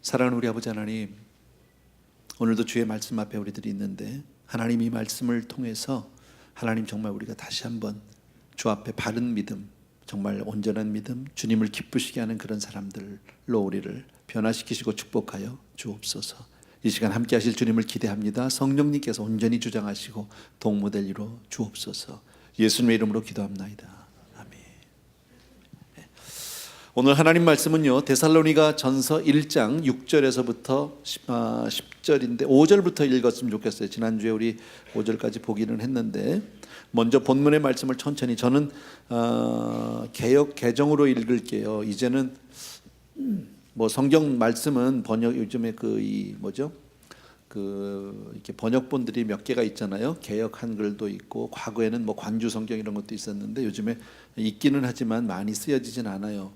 사랑하는 우리 아버지 하나님, 오늘도 주의 말씀 앞에 우리들이 있는데 하나님 이 말씀을 통해서 하나님 정말 우리가 다시 한번 주 앞에 바른 믿음, 정말 온전한 믿음, 주님을 기쁘시게 하는 그런 사람들로 우리를 변화시키시고 축복하여 주옵소서. 이 시간 함께 하실 주님을 기대합니다. 성령님께서 온전히 주장하시고 동모될 이로 주옵소서. 예수님의 이름으로 기도합나이다. 아멘. 오늘 하나님 말씀은요, 데살로니가 전서 1장 6절에서부터 10절인데 5절부터 읽었으면 좋겠어요. 지난주에 우리 5절까지 보기는 했는데, 먼저 본문의 말씀을 천천히, 저는 개역 개정으로 읽을게요. 이제는 뭐 성경 말씀은 번역, 요즘에 이렇게 번역본들이 몇 개가 있잖아요. 개역 한글도 있고, 과거에는 뭐 관주 성경 이런 것도 있었는데 요즘에 있기는 하지만 많이 쓰여지진 않아요.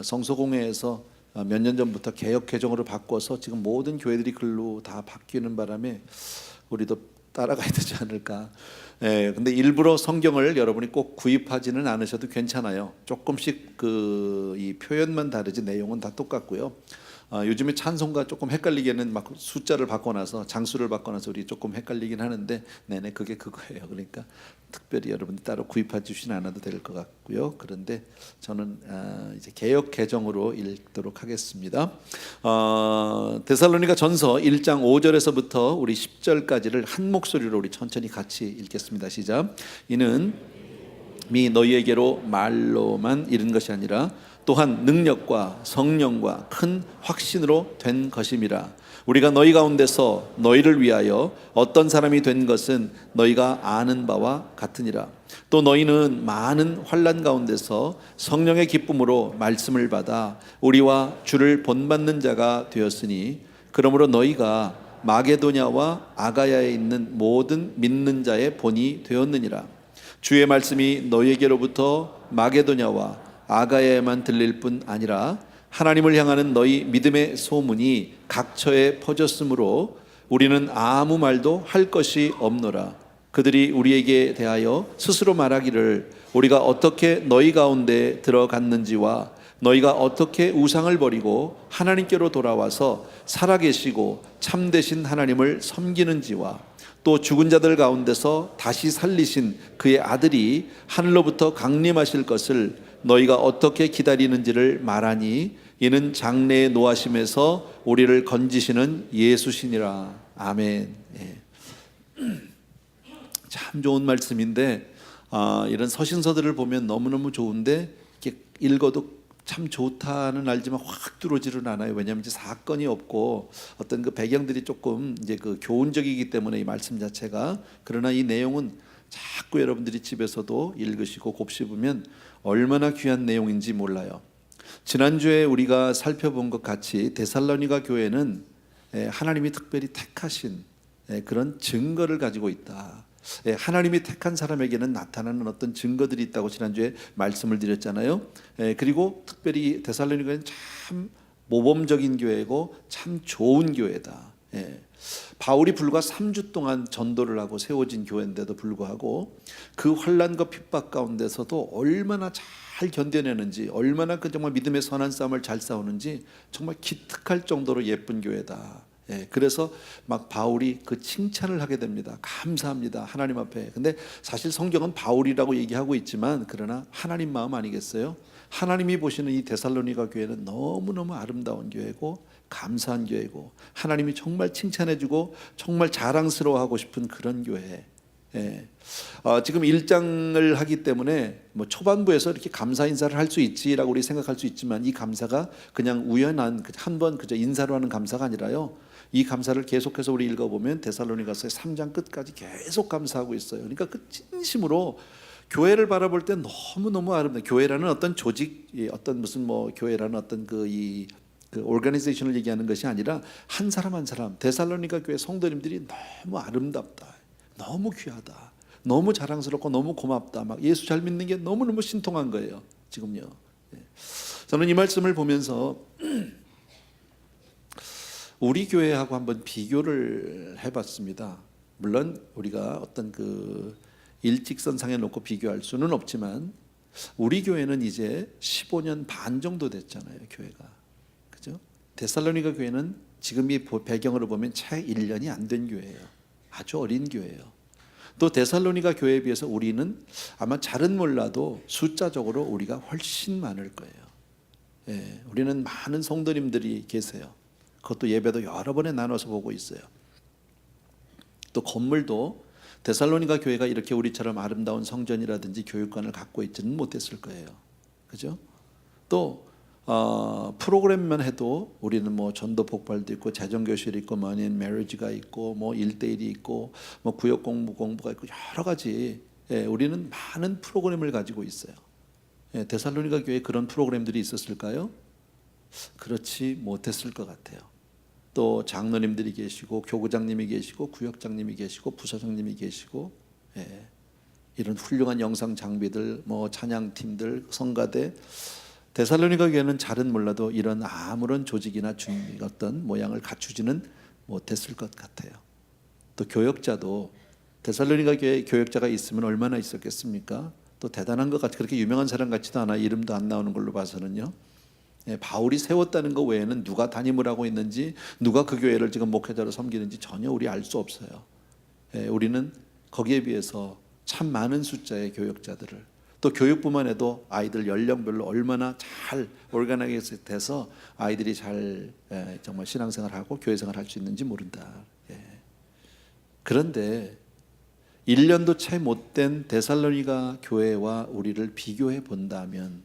성소공회에서 몇 년 전부터 개역 개정으로 바꿔서 지금 모든 교회들이 글로 다 바뀌는 바람에 우리도 따라가야 되지 않을까. 근데 일부러 성경을 여러분이 꼭 구입하지는 않으셔도 괜찮아요. 조금씩 이 표현만 다르지 내용은 다 똑같고요. 요즘에 찬송가 조금 헷갈리게는 막 숫자를 바꿔놔서, 장수를 바꿔놔서 우리 조금 헷갈리긴 하는데, 네네, 그게 그거예요. 그러니까 특별히 여러분들 따로 구입해 주시진 않아도 될 것 같고요. 그런데 저는 이제 개역 개정으로 읽도록 하겠습니다. 데살로니가 전서 1장 5절에서부터 우리 10절까지를 한 목소리로 우리 천천히 같이 읽겠습니다. 시작. 이는 너희에게로 말로만 이른 것이 아니라 또한 능력과 성령과 큰 확신으로 된 것임이라. 우리가 너희 가운데서 너희를 위하여 어떤 사람이 된 것은 너희가 아는 바와 같으니라. 또 너희는 많은 환난 가운데서 성령의 기쁨으로 말씀을 받아 우리와 주를 본받는 자가 되었으니, 그러므로 너희가 마게도냐와 아가야에 있는 모든 믿는 자의 본이 되었느니라. 주의 말씀이 너희에게로부터 마게도냐와 아가야에만 들릴 뿐 아니라 하나님을 향하는 너희 믿음의 소문이 각처에 퍼졌으므로 우리는 아무 말도 할 것이 없노라. 그들이 우리에게 대하여 스스로 말하기를 우리가 어떻게 너희 가운데 들어갔는지와 너희가 어떻게 우상을 버리고 하나님께로 돌아와서 살아계시고 참되신 하나님을 섬기는지와 또 죽은 자들 가운데서 다시 살리신 그의 아들이 하늘로부터 강림하실 것을 너희가 어떻게 기다리는지를 말하니, 이는 장래의 노하심에서 우리를 건지시는 예수시니라. 아멘. 참 좋은 말씀인데, 이런 서신서들을 보면 너무너무 좋은데 이렇게 읽어도 참 좋다는 알지만 확 들어오지는 않아요. 왜냐하면 이제 사건이 없고 어떤 그 배경들이 조금 이제 그 교훈적이기 때문에 이 말씀 자체가. 그러나 이 내용은 자꾸 여러분들이 집에서도 읽으시고 곱씹으면 얼마나 귀한 내용인지 몰라요. 지난주에 우리가 살펴본 것 같이 데살로니가 교회는 하나님이 특별히 택하신 그런 증거를 가지고 있다. 하나님이 택한 사람에게는 나타나는 어떤 증거들이 있다고 지난주에 말씀을 드렸잖아요. 그리고 특별히 데살로니가는 참 모범적인 교회고 참 좋은 교회다. 바울이 불과 3주 동안 전도를 하고 세워진 교회인데도 불구하고 그 환난과 핍박 가운데서도 얼마나 잘 견뎌내는지, 얼마나 그 정말 믿음의 선한 싸움을 잘 싸우는지 정말 기특할 정도로 예쁜 교회다. 그래서 막 바울이 그 칭찬을 하게 됩니다. 감사합니다, 하나님 앞에. 근데 사실 성경은 바울이라고 얘기하고 있지만, 그러나 하나님 마음 아니겠어요? 하나님이 보시는 이 데살로니가 교회는 너무너무 아름다운 교회고 감사한 교회고 하나님이 정말 칭찬해주고 정말 자랑스러워하고 싶은 그런 교회. 지금 1장을 하기 때문에 뭐 초반부에서 이렇게 감사 인사를 할 수 있지라고 우리 생각할 수 있지만, 이 감사가 그냥 우연한 한번 그저 인사로 하는 감사가 아니라요, 이 감사를 계속해서 우리 읽어보면 데살로니가서의 3장 끝까지 계속 감사하고 있어요. 그러니까 그 진심으로 교회를 바라볼 때 너무너무 아름다워. 교회라는 어떤 조직, 어떤 무슨 뭐 교회라는 어떤 그 오르가니제이션을 얘기하는 것이 아니라 한 사람 한 사람, 데살로니가 교회 성도님들이 너무 아름답다, 너무 귀하다, 너무 자랑스럽고 너무 고맙다, 막 예수 잘 믿는 게 너무너무 신통한 거예요. 지금요. 저는 이 말씀을 보면서 우리 교회하고 한번 비교를 해봤습니다. 물론 우리가 어떤 그 일직선상에 놓고 비교할 수는 없지만, 우리 교회는 이제 15년 반 정도 됐잖아요, 교회가. 그죠? 데살로니가 교회는 지금 이 배경으로 보면 채 1년이 안 된 교회예요. 아주 어린 교회예요. 또 데살로니가 교회에 비해서 우리는 아마 잘은 몰라도 숫자적으로 우리가 훨씬 많을 거예요. 예, 우리는 많은 성도님들이 계세요. 그것도 예배도 여러 번에 나눠서 보고 있어요. 또 건물도 데살로니가 교회가 이렇게 우리처럼 아름다운 성전이라든지 교육관을 갖고 있지는 못했을 거예요. 그죠? 또 프로그램만 해도 우리는 뭐 전도 폭발도 있고 재정교실이 있고 머니 메리지가 있고 뭐 1대1이 있고 뭐 구역 공부가 있고 여러 가지, 예, 우리는 많은 프로그램을 가지고 있어요. 예, 데살로니가 교회에 그런 프로그램들이 있었을까요? 그렇지 못했을 것 같아요. 또 장로님들이 계시고 교구장님이 계시고 구역장님이 계시고 부서장님이 계시고, 예, 이런 훌륭한 영상 장비들, 뭐 찬양팀들, 성가대. 데살로니가 교회는 잘은 몰라도 이런 아무런 조직이나 어떤 모양을 갖추지는 못했을 것 같아요. 또 교역자도 데살로니가 교회 교역자가 있으면 얼마나 있었겠습니까? 또 대단한 것 같이 그렇게 유명한 사람 같지도 않아. 이름도 안 나오는 걸로 봐서는요. 예, 바울이 세웠다는 것 외에는 누가 담임을 하고 있는지, 누가 그 교회를 지금 목회자로 섬기는지 전혀 우리 알 수 없어요. 예, 우리는 거기에 비해서 참 많은 숫자의 교역자들을, 또 교육부만 해도 아이들 연령별로 얼마나 잘 오르가나이즈 돼서 아이들이 잘, 예, 정말 신앙생활하고 교회생활 할 수 있는지 모른다. 예. 그런데 1년도 채 못된 데살로니가 교회와 우리를 비교해 본다면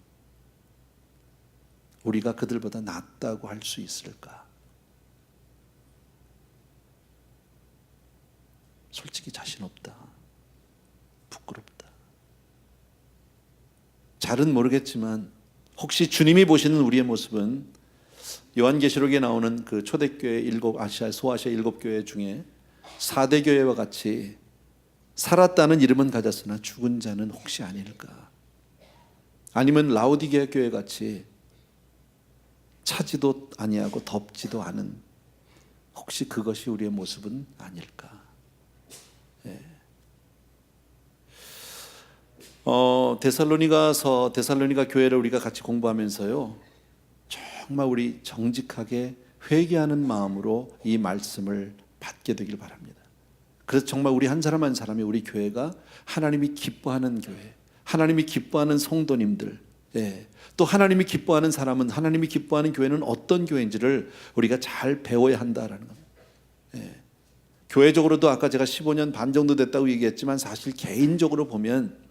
우리가 그들보다 낫다고 할 수 있을까? 솔직히 자신 없다. 부끄럽다. 잘은 모르겠지만 혹시 주님이 보시는 우리의 모습은 요한계시록에 나오는 그 초대교회 소아시아 7교회 중에 4대 교회와 같이 살았다는 이름은 가졌으나 죽은 자는 혹시 아닐까? 아니면 라오디게아 교회 같이 차지도 아니하고 덥지도 않은, 혹시 그것이 우리의 모습은 아닐까? 예. 데살로니가 교회를 우리가 같이 공부하면서요, 정말 우리 정직하게 회개하는 마음으로 이 말씀을 받게 되길 바랍니다. 그래서 정말 우리 한 사람 한 사람이 우리 교회가 하나님이 기뻐하는 교회, 하나님이 기뻐하는 성도님들, 예, 또 하나님이 기뻐하는 사람은, 하나님이 기뻐하는 교회는 어떤 교회인지를 우리가 잘 배워야 한다라는 겁니다. 예. 교회적으로도 아까 제가 15년 반 정도 됐다고 얘기했지만 사실 개인적으로 보면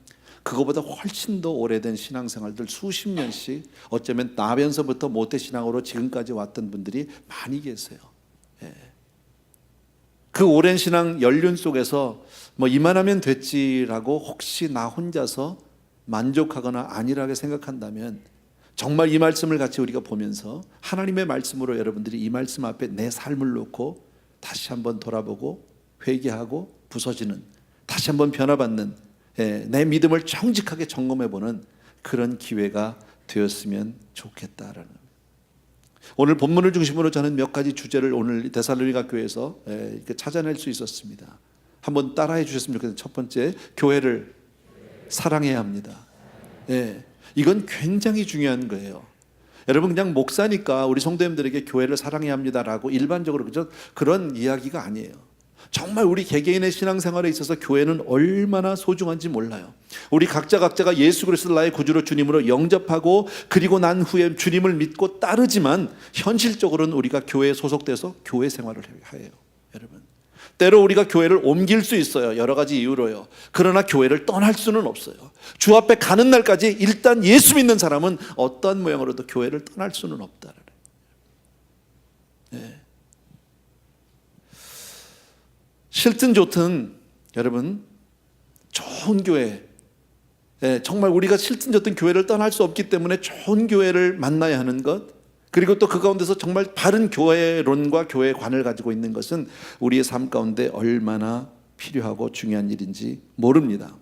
그거보다 훨씬 더 오래된 신앙생활들 수십 년씩, 어쩌면 나면서부터 모태신앙으로 지금까지 왔던 분들이 많이 계세요. 예. 그 오랜 신앙 연륜 속에서 뭐 이만하면 됐지라고 혹시 나 혼자서 만족하거나 안일하게 생각한다면, 정말 이 말씀을 같이 우리가 보면서 하나님의 말씀으로 여러분들이 이 말씀 앞에 내 삶을 놓고 다시 한번 돌아보고 회개하고 부서지는, 다시 한번 변화받는, 내 믿음을 정직하게 점검해보는 그런 기회가 되었으면 좋겠다라는, 오늘 본문을 중심으로 저는 몇 가지 주제를 오늘 데살로니가 교회에서 찾아낼 수 있었습니다. 한번 따라해 주셨으면 좋겠어요. 첫 번째, 교회를 사랑해야 합니다. 예, 이건 굉장히 중요한 거예요. 여러분, 그냥 목사니까 우리 성도님들에게 교회를 사랑해야 합니다라고 일반적으로 그런 이야기가 아니에요. 정말 우리 개개인의 신앙생활에 있어서 교회는 얼마나 소중한지 몰라요. 우리 각자가 예수 그리스도를 나의 구주로 주님으로 영접하고 그리고 난 후에 주님을 믿고 따르지만 현실적으로는 우리가 교회에 소속돼서 교회 생활을 해요. 여러분, 때로 우리가 교회를 옮길 수 있어요. 여러 가지 이유로요. 그러나 교회를 떠날 수는 없어요. 주 앞에 가는 날까지 일단 예수 믿는 사람은 어떤 모양으로도 교회를 떠날 수는 없다. 네. 싫든 좋든 여러분, 좋은 교회, 정말 우리가 싫든 좋든 교회를 떠날 수 없기 때문에 좋은 교회를 만나야 하는 것, 그리고 또 그 가운데서 정말 바른 교회론과 교회관을 가지고 있는 것은 우리의 삶 가운데 얼마나 필요하고 중요한 일인지 모릅니다.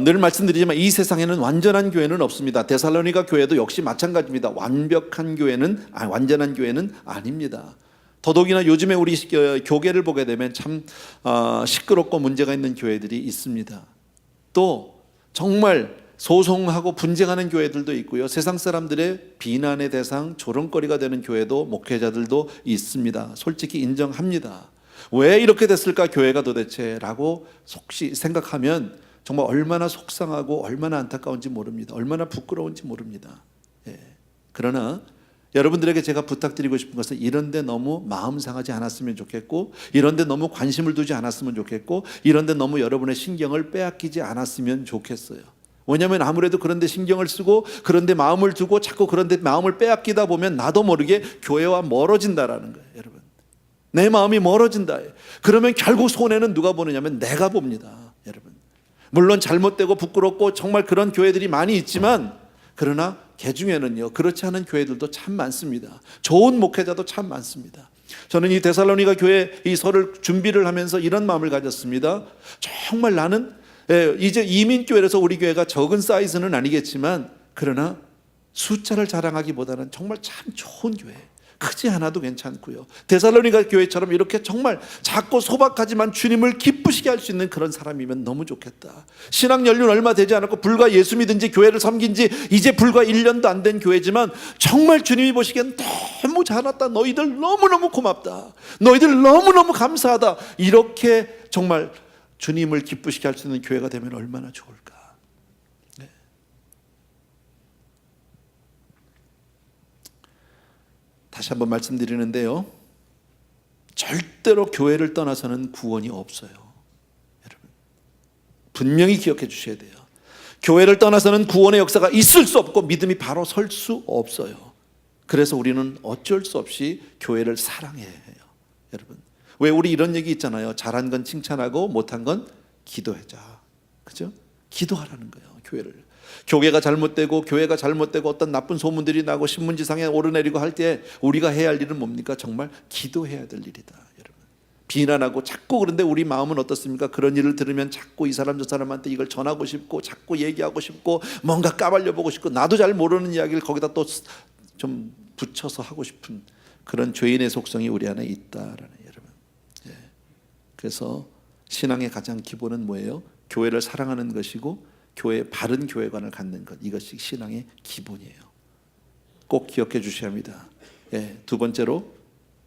늘 말씀드리지만 이 세상에는 완전한 교회는 없습니다. 데살로니가 교회도 역시 마찬가지입니다. 완전한 교회는 아닙니다. 더더욱이나 요즘에 우리 교계를 보게 되면 참 시끄럽고 문제가 있는 교회들이 있습니다. 또 정말 소송하고 분쟁하는 교회들도 있고요. 세상 사람들의 비난의 대상, 조롱거리가 되는 교회도 목회자들도 있습니다. 솔직히 인정합니다. 왜 이렇게 됐을까 교회가 도대체 라고 혹시 생각하면 정말 얼마나 속상하고 얼마나 안타까운지 모릅니다. 얼마나 부끄러운지 모릅니다. 그러나 여러분들에게 제가 부탁드리고 싶은 것은 이런 데 너무 마음 상하지 않았으면 좋겠고, 이런 데 너무 관심을 두지 않았으면 좋겠고, 이런 데 너무 여러분의 신경을 빼앗기지 않았으면 좋겠어요. 왜냐하면 아무래도 그런 데 신경을 쓰고 그런 데 마음을 두고 자꾸 그런 데 마음을 빼앗기다 보면 나도 모르게 교회와 멀어진다라는 거예요. 여러분, 내 마음이 멀어진다. 그러면 결국 손해는 누가 보느냐면 내가 봅니다. 여러분, 물론 잘못되고 부끄럽고 정말 그런 교회들이 많이 있지만, 그러나 개 중에는요 그렇지 않은 교회들도 참 많습니다. 좋은 목회자도 참 많습니다. 저는 이 데살로니가 교회 이 서를 준비를 하면서 이런 마음을 가졌습니다. 정말 나는 이제 이민교회라서 우리 교회가 적은 사이즈는 아니겠지만, 그러나 숫자를 자랑하기보다는 정말 참 좋은 교회, 크지 않아도 괜찮고요. 데살로니가 교회처럼 이렇게 정말 작고 소박하지만 주님을 기쁘시게 할 수 있는 그런 사람이면 너무 좋겠다. 신학 연륜 얼마 되지 않았고 불과 예수 믿은 지 교회를 섬긴 지 이제 불과 1년도 안 된 교회지만 정말 주님이 보시기엔 너무 잘났다. 너희들 너무너무 고맙다. 너희들 너무너무 감사하다. 이렇게 정말 주님을 기쁘시게 할 수 있는 교회가 되면 얼마나 좋을까. 다시 한번 말씀드리는데요, 절대로 교회를 떠나서는 구원이 없어요. 여러분, 분명히 기억해 주셔야 돼요. 교회를 떠나서는 구원의 역사가 있을 수 없고 믿음이 바로 설 수 없어요. 그래서 우리는 어쩔 수 없이 교회를 사랑해야 해요. 여러분, 왜 우리 이런 얘기 있잖아요. 잘한 건 칭찬하고 못한 건 기도하자. 그죠? 기도하라는 거예요. 교회가 잘못되고 교회가 잘못되고 어떤 나쁜 소문들이 나고 신문지상에 오르내리고 할 때 우리가 해야 할 일은 뭡니까? 정말 기도해야 될 일이다. 여러분, 비난하고 자꾸, 그런데 우리 마음은 어떻습니까? 그런 일을 들으면 자꾸 이 사람 저 사람한테 이걸 전하고 싶고 자꾸 얘기하고 싶고 뭔가 까발려 보고 싶고 나도 잘 모르는 이야기를 거기다 또 좀 붙여서 하고 싶은 그런 죄인의 속성이 우리 안에 있다라는, 여러분. 그래서 신앙의 가장 기본은 뭐예요? 교회를 사랑하는 것이고 바른 교회관을 갖는 것, 이것이 신앙의 기본이에요. 꼭 기억해 주셔야 합니다. 두 번째로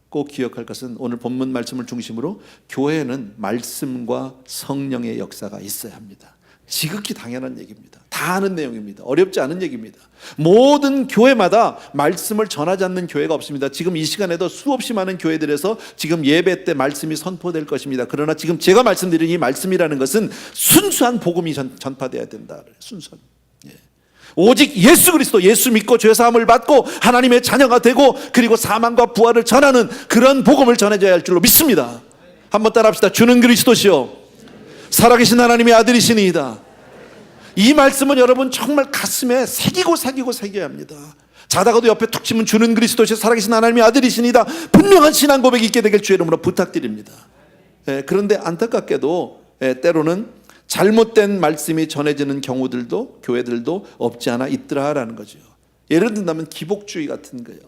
꼭 기억할 것은 오늘 본문 말씀을 중심으로 교회는 말씀과 성령의 역사가 있어야 합니다. 지극히 당연한 얘기입니다. 다 아는 내용입니다. 어렵지 않은 얘기입니다. 모든 교회마다 말씀을 전하지 않는 교회가 없습니다. 지금 이 시간에도 수없이 많은 교회들에서 지금 예배 때 말씀이 선포될 것입니다. 그러나 지금 제가 말씀드린 이 말씀이라는 것은 순수한 복음이 전파돼야 된다. 순수한. 오직 예수 그리스도, 예수 믿고 죄사함을 받고 하나님의 자녀가 되고 그리고 사망과 부활을 전하는 그런 복음을 전해줘야 할 줄로 믿습니다. 한번 따라합시다. 주는 그리스도시요 살아계신 하나님의 아들이시니이다. 이 말씀은 여러분 정말 가슴에 새겨야 합니다. 자다가도 옆에 툭 치면 주는 그리스도시요 살아계신 하나님의 아들이시니이다. 분명한 신앙 고백이 있게 되길 주의 이름으로 부탁드립니다. 그런데 안타깝게도 때로는 잘못된 말씀이 전해지는 경우들도 교회들도 없지 않아 있더라라는 거죠. 예를 든다면 기복주의 같은 거예요.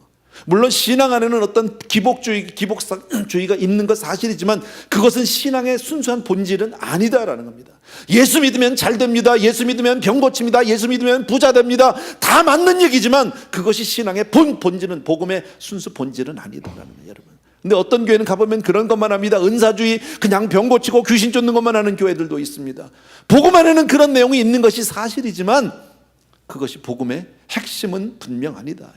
물론 신앙 안에는 어떤 기복주의가 있는 것 사실이지만 그것은 신앙의 순수한 본질은 아니다라는 겁니다. 예수 믿으면 잘 됩니다. 예수 믿으면 병 고칩니다. 예수 믿으면 부자 됩니다. 다 맞는 얘기지만 그것이 신앙의 본질은, 복음의 순수 본질은 아니다라는 거예요, 여러분. 근데 어떤 교회는 가보면 그런 것만 합니다. 은사주의, 그냥 병 고치고 귀신 쫓는 것만 하는 교회들도 있습니다. 복음 안에는 그런 내용이 있는 것이 사실이지만 그것이 복음의 핵심은 분명 아니다.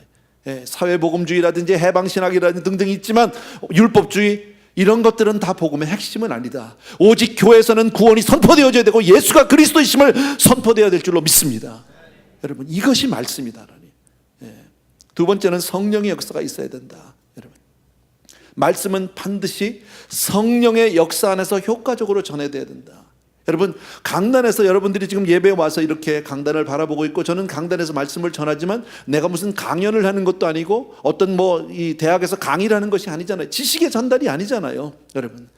사회복음주의라든지 해방신학이라든지 등등 있지만 율법주의, 이런 것들은 다 복음의 핵심은 아니다. 오직 교회에서는 구원이 선포되어져야 되고 예수가 그리스도이심을 선포되어야 될 줄로 믿습니다. 여러분, 이것이 말씀이다. 두 번째는 성령의 역사가 있어야 된다. 여러분, 말씀은 반드시 성령의 역사 안에서 효과적으로 전해져야 된다. 여러분, 강단에서 여러분들이 지금 예배에 와서 이렇게 강단을 바라보고 있고, 저는 강단에서 말씀을 전하지만 내가 무슨 강연을 하는 것도 아니고 어떤 이 대학에서 강의를 하는 것이 아니잖아요. 지식의 전달이 아니잖아요. 여러분,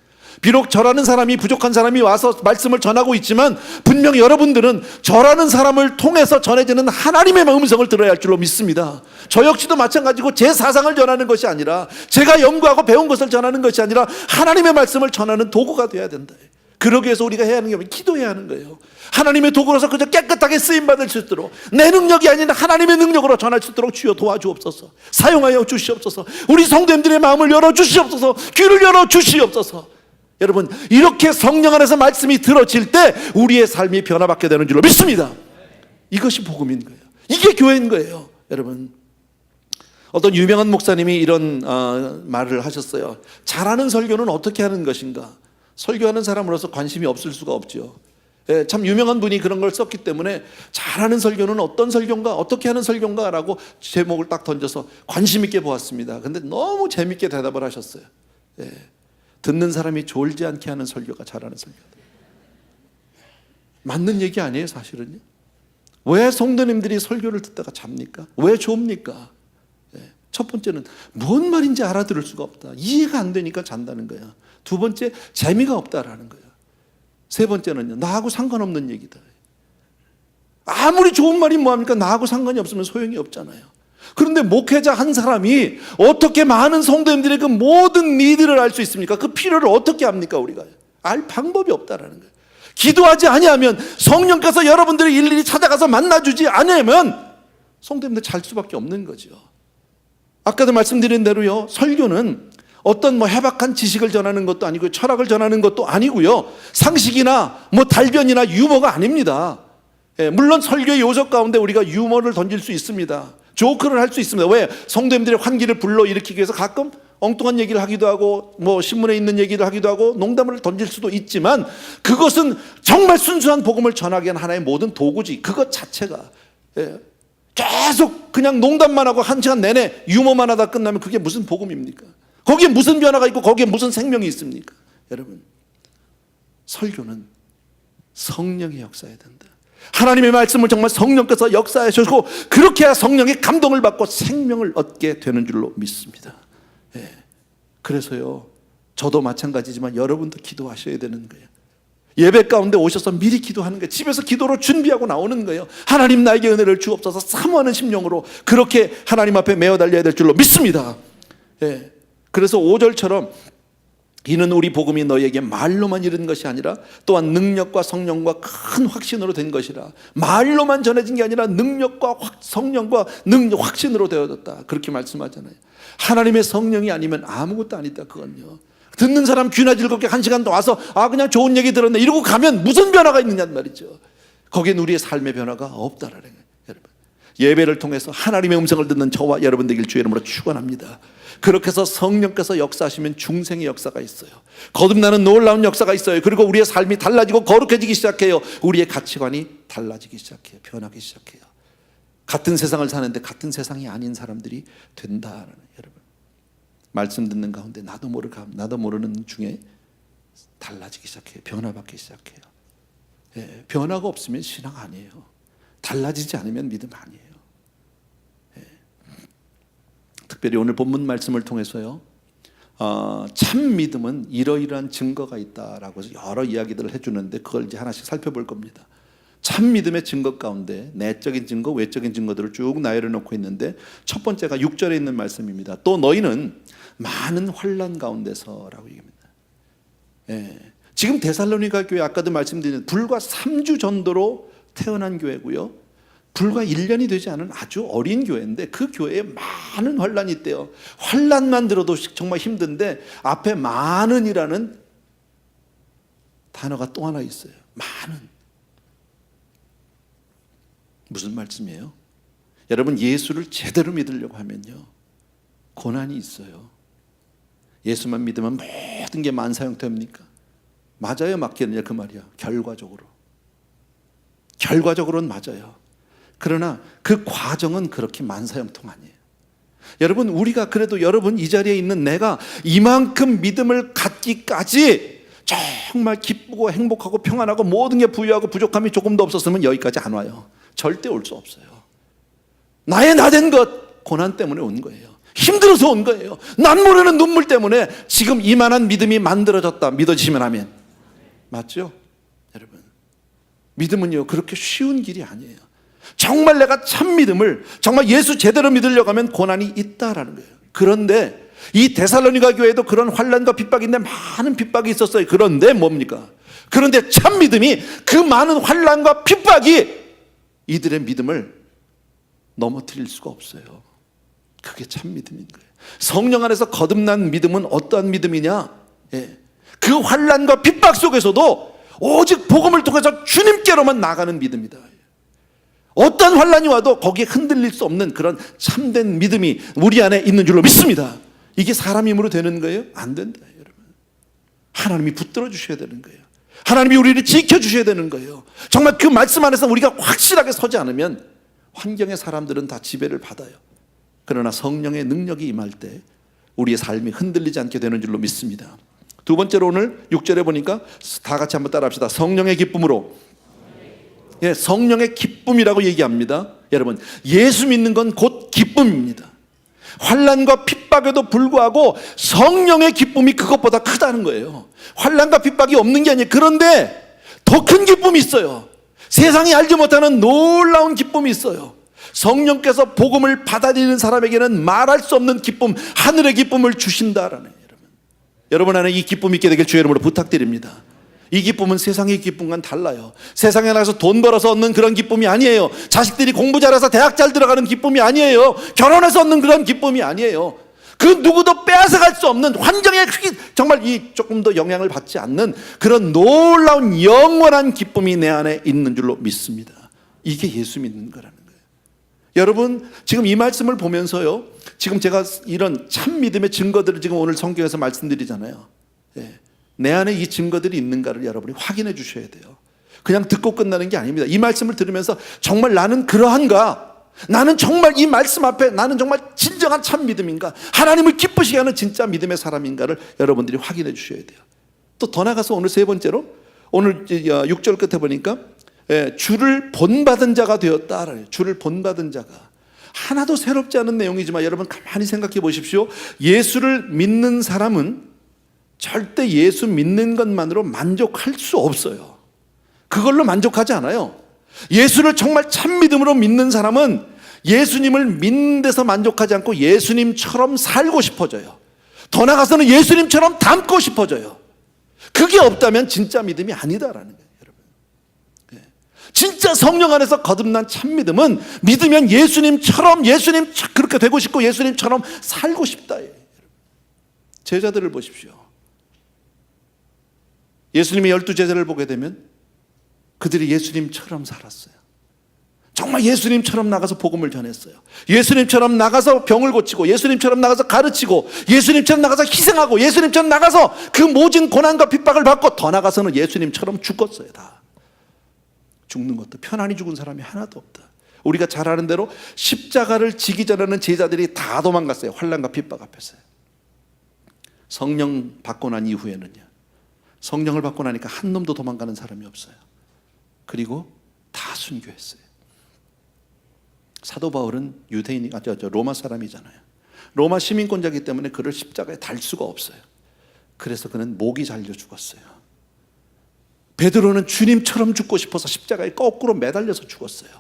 비록 저라는 사람이, 부족한 사람이 와서 말씀을 전하고 있지만 분명히 여러분들은 저라는 사람을 통해서 전해지는 하나님의 음성을 들어야 할 줄로 믿습니다. 저 역시도 마찬가지고 제 사상을 전하는 것이 아니라, 제가 연구하고 배운 것을 전하는 것이 아니라 하나님의 말씀을 전하는 도구가 되어야 된다. 그러기 위해서 우리가 해야 하는 게 기도해야 하는 거예요. 하나님의 도구로서 그저 깨끗하게 쓰임받을 수 있도록, 내 능력이 아닌 하나님의 능력으로 전할 수 있도록 주여 도와주옵소서. 사용하여 주시옵소서. 우리 성도님들의 마음을 열어주시옵소서. 귀를 열어주시옵소서. 여러분, 이렇게 성령 안에서 말씀이 들어질 때 우리의 삶이 변화받게 되는 줄로 믿습니다. 이것이 복음인 거예요. 이게 교회인 거예요. 여러분, 어떤 유명한 목사님이 이런 말을 하셨어요. 잘하는 설교는 어떻게 하는 것인가? 설교하는 사람으로서 관심이 없을 수가 없죠. 참 유명한 분이 그런 걸 썼기 때문에 잘하는 설교는 어떤 설교인가, 어떻게 하는 설교인가 라고 제목을 딱 던져서 관심 있게 보았습니다. 근데 너무 재밌게 대답을 하셨어요. 듣는 사람이 졸지 않게 하는 설교가 잘하는 설교다. 맞는 얘기 아니에요, 사실은요. 왜 성도님들이 설교를 듣다가 잡니까? 왜 좁니까? 첫 번째는 뭔 말인지 알아들을 수가 없다. 이해가 안 되니까 잔다는 거야. 두 번째, 재미가 없다라는 거야. 세 번째는요, 나하고 상관없는 얘기다. 아무리 좋은 말이 뭐합니까? 나하고 상관이 없으면 소용이 없잖아요. 그런데 목회자 한 사람이 어떻게 많은 성도님들의 그 모든 니드를 알 수 있습니까? 그 필요를 어떻게 합니까? 우리가 알 방법이 없다라는 거예요. 기도하지 아니하면, 성령께서 여러분들을 일일이 찾아가서 만나주지 않으면 성도님들 잘 수밖에 없는 거죠. 아까도 말씀드린 대로요, 설교는 어떤 해박한 지식을 전하는 것도 아니고요, 철학을 전하는 것도 아니고요, 상식이나 달변이나 유머가 아닙니다. 물론 설교의 요소 가운데 우리가 유머를 던질 수 있습니다. 조크를 할 수 있습니다. 왜? 성도님들의 환기를 불러일으키기 위해서 가끔 엉뚱한 얘기를 하기도 하고, 신문에 있는 얘기를 하기도 하고, 농담을 던질 수도 있지만, 그것은 정말 순수한 복음을 전하기 위한 하나의 모든 도구지. 그것 자체가 계속 그냥 농담만 하고 한 시간 내내 유머만 하다 끝나면 그게 무슨 복음입니까? 거기에 무슨 변화가 있고 거기에 무슨 생명이 있습니까? 여러분, 설교는 성령의 역사해야 된다. 하나님의 말씀을 정말 성령께서 역사하시고, 그렇게 해야 성령의 감동을 받고 생명을 얻게 되는 줄로 믿습니다. 그래서요, 저도 마찬가지지만 여러분도 기도하셔야 되는 거예요. 예배 가운데 오셔서 미리 기도하는 거예요. 집에서 기도로 준비하고 나오는 거예요. 하나님 나에게 은혜를 주옵소서, 사모하는 심령으로 그렇게 하나님 앞에 메어 달려야 될 줄로 믿습니다. 그래서 5절처럼 이는 우리 복음이 너희에게 말로만 이른 것이 아니라 또한 능력과 성령과 큰 확신으로 된 것이라. 말로만 전해진 게 아니라 능력과 성령과 확신으로 되어졌다. 그렇게 말씀하잖아요. 하나님의 성령이 아니면 아무것도 아니다. 그건요, 듣는 사람 귀나 즐겁게 한 시간 더 와서 그냥 좋은 얘기 들었네 이러고 가면 무슨 변화가 있느냐 말이죠. 거기엔 우리의 삶의 변화가 없다라는 거예요. 여러분, 예배를 통해서 하나님의 음성을 듣는 저와 여러분 되길 주의 이름으로 축원합니다. 그렇게 해서 성령께서 역사하시면 중생의 역사가 있어요. 거듭나는 놀라운 역사가 있어요. 그리고 우리의 삶이 달라지고 거룩해지기 시작해요. 우리의 가치관이 달라지기 시작해요. 변하기 시작해요. 같은 세상을 사는데 같은 세상이 아닌 사람들이 된다는, 여러분, 말씀 듣는 가운데 나도 모르는 중에 달라지기 시작해요. 변화받기 시작해요. 변화가 없으면 신앙 아니에요. 달라지지 않으면 믿음 아니에요. 특별히 오늘 본문 말씀을 통해서요, 참 믿음은 이러이러한 증거가 있다라고 해서 여러 이야기들을 해주는데, 그걸 이제 하나씩 살펴볼 겁니다. 참 믿음의 증거 가운데 내적인 증거, 외적인 증거들을 쭉 나열해 놓고 있는데, 첫 번째가 6절에 있는 말씀입니다. 또 너희는 많은 환난 가운데서라고 얘기합니다. 지금 데살로니가 교회, 아까도 말씀드린 불과 3주 전도로 태어난 교회고요, 불과 1년이 되지 않은 아주 어린 교회인데 그 교회에 많은 환난이 있대요. 환난만 들어도 정말 힘든데 앞에 많은이라는 단어가 또 하나 있어요. 많은. 무슨 말씀이에요? 여러분, 예수를 제대로 믿으려고 하면요, 고난이 있어요. 예수만 믿으면 모든 게 만사형통입니까? 맞아요, 맞겠느냐 그 말이야. 결과적으로는 맞아요. 그러나 그 과정은 그렇게 만사형통 아니에요. 여러분, 우리가 그래도 여러분 이 자리에 있는 내가 이만큼 믿음을 갖기까지 정말 기쁘고 행복하고 평안하고 모든 게 부유하고 부족함이 조금도 없었으면 여기까지 안 와요. 절대 올 수 없어요. 나의 나된 것, 고난 때문에 온 거예요. 힘들어서 온 거예요. 난 모르는 눈물 때문에 지금 이만한 믿음이 만들어졌다. 믿어지시면 아멘. 맞죠? 여러분, 믿음은요, 그렇게 쉬운 길이 아니에요. 정말 내가 참 믿음을, 정말 예수 제대로 믿으려고 하면 고난이 있다라는 거예요. 그런데 이 데살로니가 교회도 그런 환난과 핍박인데 많은 핍박이 있었어요. 그런데 뭡니까? 그런데 참 믿음이 그 많은 환난과 핍박이 이들의 믿음을 넘어뜨릴 수가 없어요. 그게 참 믿음인 거예요. 성령 안에서 거듭난 믿음은 어떠한 믿음이냐? 그 환난과 핍박 속에서도 오직 복음을 통해서 주님께로만 나가는 믿음이다. 어떤 환난이 와도 거기에 흔들릴 수 없는 그런 참된 믿음이 우리 안에 있는 줄로 믿습니다. 이게 사람 힘으로 되는 거예요? 안 된다, 여러분. 하나님이 붙들어 주셔야 되는 거예요. 하나님이 우리를 지켜주셔야 되는 거예요. 정말 그 말씀 안에서 우리가 확실하게 서지 않으면 환경의 사람들은 다 지배를 받아요. 그러나 성령의 능력이 임할 때 우리의 삶이 흔들리지 않게 되는 줄로 믿습니다. 두 번째로 오늘 6절에 보니까 다 같이 한번 따라합시다. 성령의 기쁨으로. 성령의 기쁨이라고 얘기합니다. 여러분, 예수 믿는 건 곧 기쁨입니다. 환난과 핍박에도 불구하고 성령의 기쁨이 그것보다 크다는 거예요. 환난과 핍박이 없는 게 아니에요. 그런데 더 큰 기쁨이 있어요. 세상이 알지 못하는 놀라운 기쁨이 있어요. 성령께서 복음을 받아들이는 사람에게는 말할 수 없는 기쁨, 하늘의 기쁨을 주신다라는 거예요. 여러분 안에 이 기쁨이 있게 되길 주의 이름으로 부탁드립니다. 이 기쁨은 세상의 기쁨과는 달라요. 세상에 나가서 돈 벌어서 얻는 그런 기쁨이 아니에요. 자식들이 공부 잘해서 대학 잘 들어가는 기쁨이 아니에요. 결혼해서 얻는 그런 기쁨이 아니에요. 그 누구도 빼앗아갈 수 없는, 환경에 정말 이 조금 더 영향을 받지 않는 그런 놀라운 영원한 기쁨이 내 안에 있는 줄로 믿습니다. 이게 예수 믿는 거라는 거예요. 여러분, 지금 이 말씀을 보면서요, 지금 제가 이런 참 믿음의 증거들을 지금 오늘 성경에서 말씀드리잖아요. 내 안에 이 증거들이 있는가를 여러분이 확인해 주셔야 돼요. 그냥 듣고 끝나는 게 아닙니다. 이 말씀을 들으면서 정말 나는 그러한가? 나는 정말 이 말씀 앞에 나는 정말 진정한 참 믿음인가? 하나님을 기쁘시게 하는 진짜 믿음의 사람인가를 여러분들이 확인해 주셔야 돼요. 또 더 나가서 오늘 세 번째로, 오늘 6절 끝에 보니까 주를 본받은 자가 되었다. 주를 본받은 자가. 하나도 새롭지 않은 내용이지만 여러분 가만히 생각해 보십시오. 예수를 믿는 사람은 절대 예수 믿는 것만으로 만족할 수 없어요. 그걸로 만족하지 않아요. 예수를 정말 참 믿음으로 믿는 사람은 예수님을 믿는 데서 만족하지 않고 예수님처럼 살고 싶어져요. 더 나아가서는 예수님처럼 닮고 싶어져요. 그게 없다면 진짜 믿음이 아니다라는 거예요, 여러분. 진짜 성령 안에서 거듭난 참 믿음은 믿으면 예수님처럼 그렇게 되고 싶고 예수님처럼 살고 싶다. 제자들을 보십시오. 예수님의 12제자를 보게 되면 그들이 예수님처럼 살았어요. 정말 예수님처럼 나가서 복음을 전했어요. 예수님처럼 나가서 병을 고치고, 예수님처럼 나가서 가르치고, 예수님처럼 나가서 희생하고, 예수님처럼 나가서 그 모진 고난과 핍박을 받고, 더 나가서는 예수님처럼 죽었어요. 다 죽는 것도 편안히 죽은 사람이 하나도 없다. 우리가 잘 아는 대로 십자가를 지기 전에는 제자들이 다 도망갔어요. 환난과 핍박 앞에서요. 성령 받고 난 이후에는요, 성령을 받고 나니까 한 놈도 도망가는 사람이 없어요. 그리고 다 순교했어요. 사도 바울은 유대인이 로마 사람이잖아요. 로마 시민권자이기 때문에 그를 십자가에 달 수가 없어요. 그래서 그는 목이 잘려 죽었어요. 베드로는 주님처럼 죽고 싶어서 십자가에 거꾸로 매달려서 죽었어요.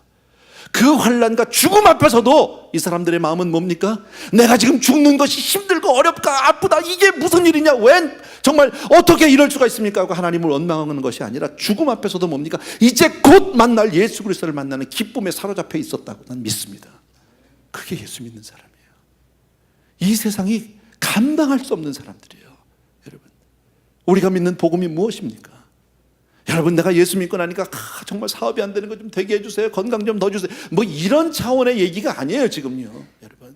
그 환난과 죽음 앞에서도 이 사람들의 마음은 뭡니까? 내가 지금 죽는 것이 힘들고 어렵고 아프다, 이게 무슨 일이냐, 왜 정말 어떻게 이럴 수가 있습니까? 하고 하나님을 원망하는 것이 아니라 죽음 앞에서도 뭡니까? 이제 곧 만날 예수 그리스도를 만나는 기쁨에 사로잡혀 있었다고 난 믿습니다. 그게 예수 믿는 사람이에요. 이 세상이 감당할 수 없는 사람들이에요. 여러분, 우리가 믿는 복음이 무엇입니까? 여러분, 내가 예수 믿고 나니까 정말 사업이 안 되는 거 좀 되게 해주세요, 건강 좀 더 주세요, 뭐 이런 차원의 얘기가 아니에요. 지금요, 여러분,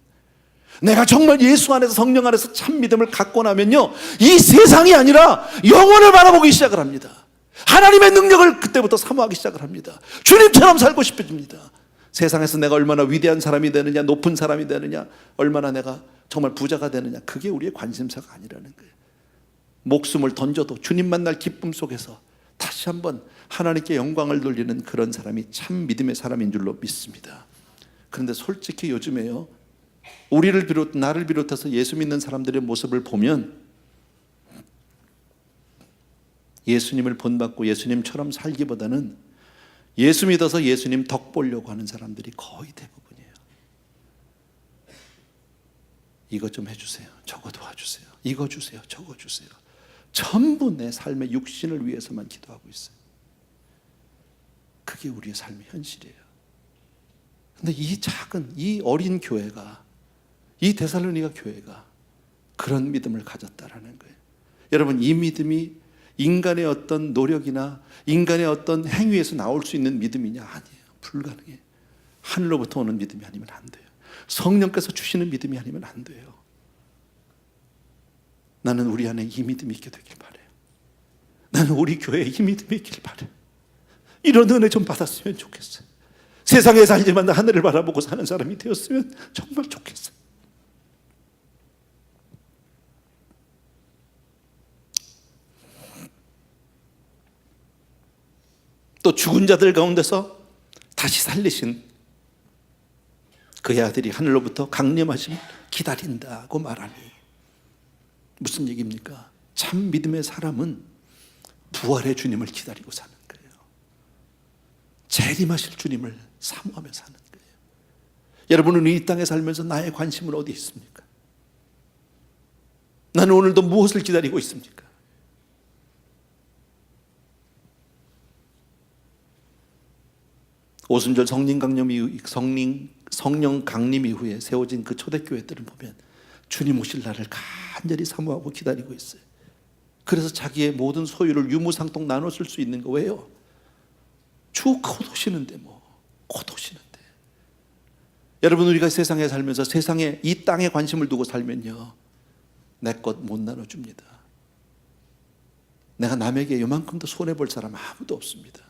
내가 정말 예수 안에서, 성령 안에서 참 믿음을 갖고 나면요, 이 세상이 아니라 영혼을 바라보기 시작을 합니다. 하나님의 능력을 그때부터 사모하기 시작을 합니다. 주님처럼 살고 싶어집니다. 세상에서 내가 얼마나 위대한 사람이 되느냐, 높은 사람이 되느냐, 얼마나 내가 정말 부자가 되느냐, 그게 우리의 관심사가 아니라는 거예요. 목숨을 던져도 주님 만날 기쁨 속에서 다시 한번 하나님께 영광을 돌리는 그런 사람이 참 믿음의 사람인 줄로 믿습니다. 그런데 솔직히 요즘에요, 나를 비롯해서 예수 믿는 사람들의 모습을 보면 예수님을 본받고 예수님처럼 살기보다는 예수 믿어서 예수님 덕 보려고 하는 사람들이 거의 대부분이에요. 이것 좀 해주세요. 저거 도와주세요. 이거 주세요. 저거 주세요. 전부 내 삶의 육신을 위해서만 기도하고 있어요. 그게 우리의 삶의 현실이에요. 근데 이 작은, 이 어린 교회가, 이 데살로니가 교회가 그런 믿음을 가졌다라는 거예요. 여러분, 이 믿음이 인간의 어떤 노력이나 인간의 어떤 행위에서 나올 수 있는 믿음이냐? 아니에요. 불가능해요. 하늘로부터 오는 믿음이 아니면 안 돼요. 성령께서 주시는 믿음이 아니면 안 돼요. 나는 우리 안에 이 믿음이 있게 되길 바라요. 나는 우리 교회에 이 믿음이 있길 바라요. 이런 은혜 좀 받았으면 좋겠어요. 세상에 살지만 하늘을 바라보고 사는 사람이 되었으면 정말 좋겠어요. 또 죽은 자들 가운데서 다시 살리신 그의 아들이 하늘로부터 강림하심을 기다린다고 말하니 무슨 얘기입니까? 참 믿음의 사람은 부활의 주님을 기다리고 사는 거예요. 재림하실 주님을 사모하며 사는 거예요. 여러분은 이 땅에 살면서 나의 관심은 어디 있습니까? 나는 오늘도 무엇을 기다리고 있습니까? 오순절 성령 강림 이후에 세워진 그 초대교회들을 보면 주님 오실 날을 간절히 사모하고 기다리고 있어요. 그래서 자기의 모든 소유를 유무상통 나눠줄 수 있는 거. 왜요? 주 곧 오시는데 곧 오시는데. 여러분, 우리가 세상에 살면서 세상에 이 땅에 관심을 두고 살면요, 내 것 못 나눠줍니다. 내가 남에게 요만큼도 손해볼 사람 아무도 없습니다.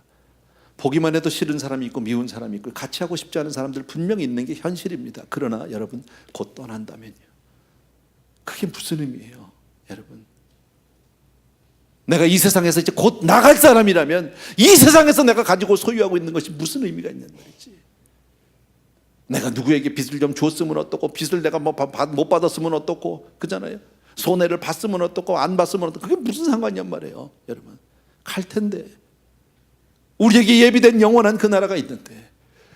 보기만 해도 싫은 사람이 있고 미운 사람이 있고 같이 하고 싶지 않은 사람들 분명히 있는 게 현실입니다. 그러나 여러분, 곧 떠난다면요, 그게 무슨 의미예요? 여러분, 내가 이 세상에서 이제 곧 나갈 사람이라면 이 세상에서 내가 가지고 소유하고 있는 것이 무슨 의미가 있는 말이지. 내가 누구에게 빚을 좀 줬으면 어떻고, 빚을 내가 못 받았으면 어떻고, 그잖아요. 손해를 봤으면 어떻고 안 봤으면 어떻고, 그게 무슨 상관이란 말이에요. 여러분, 갈 텐데 우리에게 예비된 영원한 그 나라가 있는데,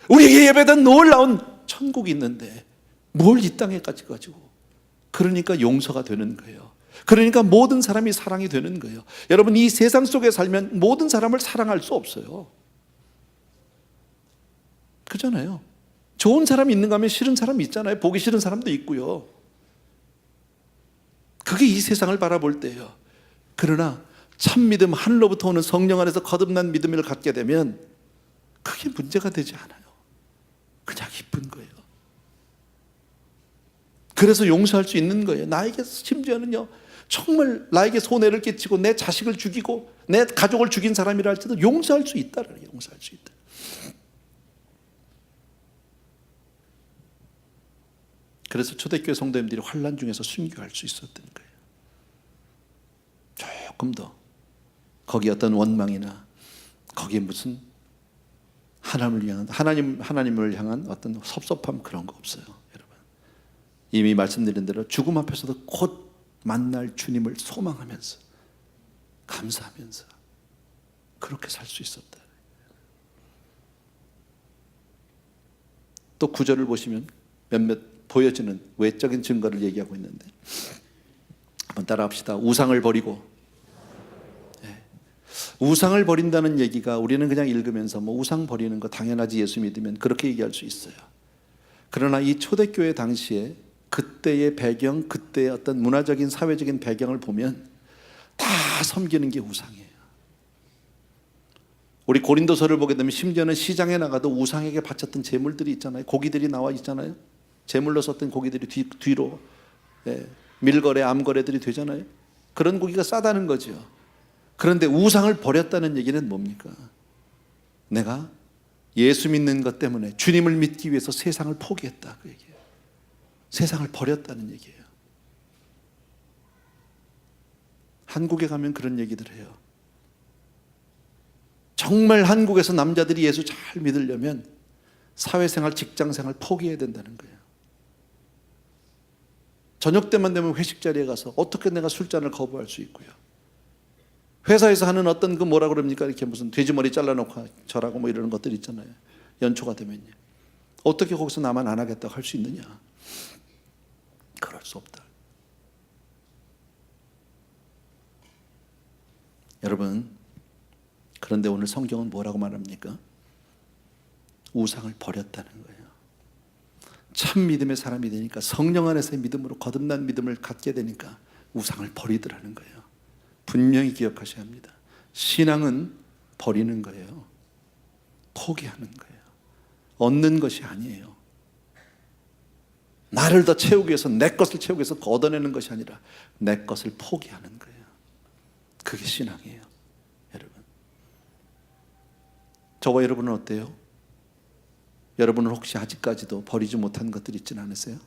우리에게 예배된 놀라운 천국이 있는데 뭘 이 땅에까지 가지고. 그러니까 용서가 되는 거예요. 그러니까 모든 사람이 사랑이 되는 거예요. 여러분, 이 세상 속에 살면 모든 사람을 사랑할 수 없어요. 그렇잖아요. 좋은 사람이 있는가 하면 싫은 사람이 있잖아요. 보기 싫은 사람도 있고요. 그게 이 세상을 바라볼 때예요. 그러나 참 믿음, 하늘로부터 오는 성령 안에서 거듭난 믿음을 갖게 되면 그게 문제가 되지 않아요. 그냥 기쁜 거예요. 그래서 용서할 수 있는 거예요. 나에게 심지어는요, 정말 나에게 손해를 끼치고 내 자식을 죽이고 내 가족을 죽인 사람이라 할지도 용서할 수 있다. 용서할 수 있다. 그래서 초대교회 성도님들이 환난 중에서 순교할 수 있었던 거예요. 조금 더 거기 어떤 원망이나 거기에 무슨 하나님을 향한 어떤 섭섭함, 그런 거 없어요. 여러분, 이미 말씀드린 대로 죽음 앞에서도 곧 만날 주님을 소망하면서 감사하면서 그렇게 살 수 있었다. 또 구절을 보시면 몇몇 보여지는 외적인 증거를 얘기하고 있는데, 한번 따라합시다. 우상을 버리고. 우상을 버린다는 얘기가 우리는 그냥 읽으면서 우상 버리는 거 당연하지, 예수 믿으면, 그렇게 얘기할 수 있어요. 그러나 이 초대교회 당시에 그때의 배경, 그때의 어떤 문화적인 사회적인 배경을 보면 다 섬기는 게 우상이에요. 우리 고린도서를 보게 되면 심지어는 시장에 나가도 우상에게 바쳤던 제물들이 있잖아요. 고기들이 나와 있잖아요. 제물로 썼던 고기들이 뒤로 밀거래, 암거래들이 되잖아요. 그런 고기가 싸다는 거죠. 그런데 우상을 버렸다는 얘기는 뭡니까? 내가 예수 믿는 것 때문에 주님을 믿기 위해서 세상을 포기했다, 그 얘기예요. 세상을 버렸다는 얘기예요. 한국에 가면 그런 얘기들 해요. 정말 한국에서 남자들이 예수 잘 믿으려면 사회생활, 직장생활 포기해야 된다는 거예요. 저녁 때만 되면 회식 자리에 가서 어떻게 내가 술잔을 거부할 수 있고요. 회사에서 하는 어떤 그 뭐라 그럽니까? 이렇게 무슨 돼지머리 잘라놓고 절하고 이러는 것들 있잖아요. 연초가 되면요. 어떻게 거기서 나만 안 하겠다고 할 수 있느냐? 그럴 수 없다. 여러분, 그런데 오늘 성경은 뭐라고 말합니까? 우상을 버렸다는 거예요. 참 믿음의 사람이 되니까, 성령 안에서의 믿음으로 거듭난 믿음을 갖게 되니까 우상을 버리더라는 거예요. 분명히 기억하셔야 합니다. 신앙은 버리는 거예요. 포기하는 거예요. 얻는 것이 아니에요. 나를 더 채우기 위해서, 내 것을 채우기 위해서 걷어내는 것이 아니라 내 것을 포기하는 거예요. 그게 신앙이에요. 여러분, 저와 여러분은 어때요? 여러분은 혹시 아직까지도 버리지 못한 것들이 있지는 않으세요?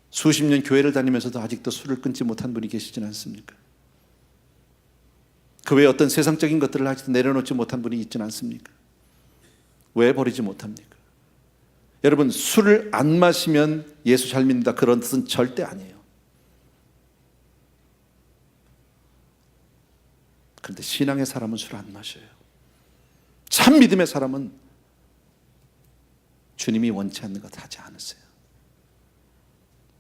수십 년 교회를 다니면서도 아직도 술을 끊지 못한 분이 계시지는 않습니까? 그 외에 어떤 세상적인 것들을 아직도 내려놓지 못한 분이 있지는 않습니까? 왜 버리지 못합니까? 여러분, 술을 안 마시면 예수 잘 믿는다, 그런 뜻은 절대 아니에요. 그런데 신앙의 사람은 술 안 마셔요. 참 믿음의 사람은 주님이 원치 않는 것 하지 않으세요.